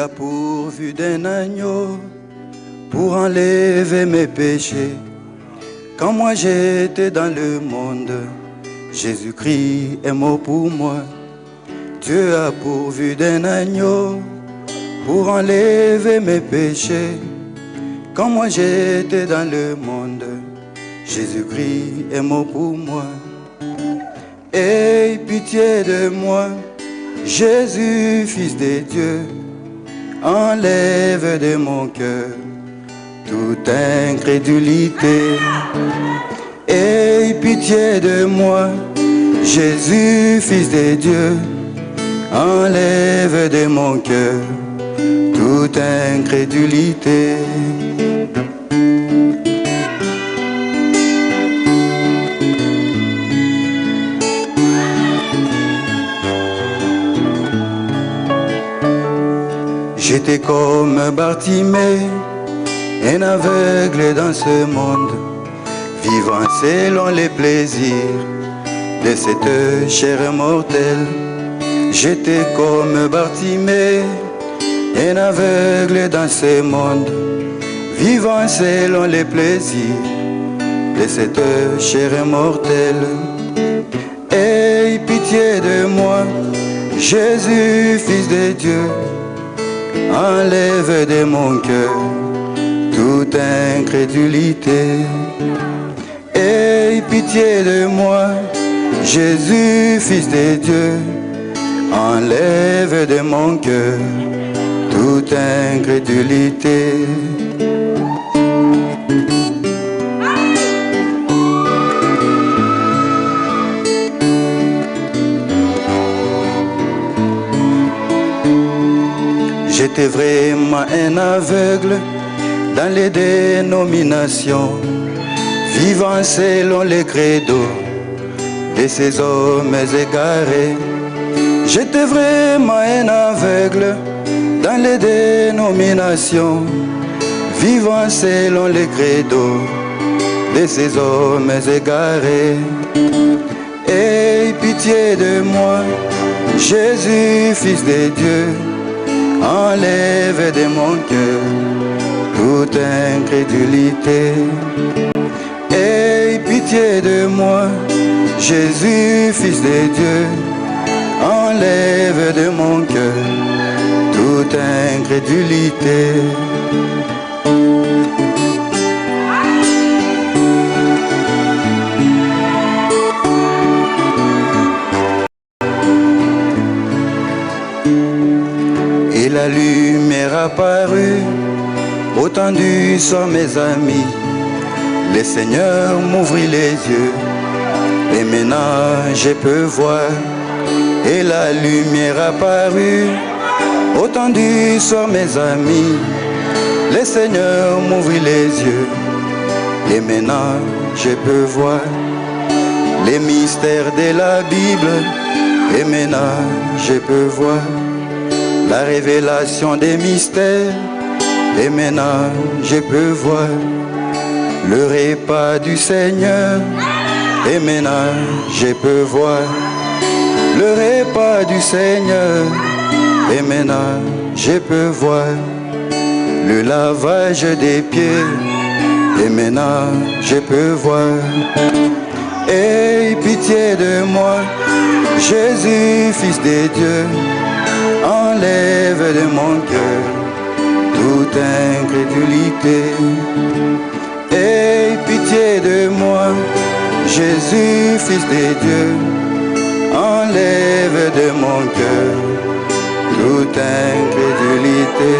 a pourvu d'un agneau pour enlever mes péchés. Quand moi j'étais dans le monde, Jésus-Christ est mort pour moi. Dieu a pourvu d'un agneau pour enlever mes péchés. Quand moi j'étais dans le monde, Jésus-Christ est mort pour moi. Aie pitié de moi, Jésus, Fils de Dieu, enlève de mon cœur toute incrédulité. Aie pitié de moi, Jésus, Fils de Dieu, enlève de mon cœur toute incrédulité. J'étais comme Bartimée, un aveugle dans ce monde, vivant selon les plaisirs de cette chair mortelle. J'étais comme Bartimée, un aveugle dans ce monde, vivant selon les plaisirs de cette chair mortelle. Aie pitié de moi, Jésus, Fils de Dieu, enlève de mon cœur toute incrédulité. Aie pitié de moi, Jésus, Fils de Dieu, enlève de mon cœur toute incrédulité. J'étais vraiment un aveugle dans les dénominations, vivant selon les credos de ces hommes égarés. J'étais vraiment un aveugle dans les dénominations, vivant selon les credos de ces hommes égarés. Aie pitié de moi, Jésus, Fils de Dieu, enlève de mon cœur toute incrédulité. Aie pitié de moi, Jésus, Fils de Dieu, enlève de mon cœur toute incrédulité. Et la lumière apparut, étendue sur mes amis. Le Seigneur m'ouvrit les yeux, et maintenant je peux voir. Et la lumière apparut, étendue sur mes amis. Le Seigneur m'ouvrit les yeux, et maintenant je peux voir les mystères de la Bible. Et maintenant je peux voir la révélation des mystères. Et maintenant je peux voir le repas du Seigneur. Et maintenant je peux voir le repas du Seigneur. Et maintenant je peux voir le lavage des pieds. Et maintenant je peux voir. Aie pitié de moi, Jésus, Fils de Dieu, enlève de mon cœur toute incrédulité. Aie pitié de moi, Jésus, Fils de Dieu, enlève de mon cœur toute incrédulité.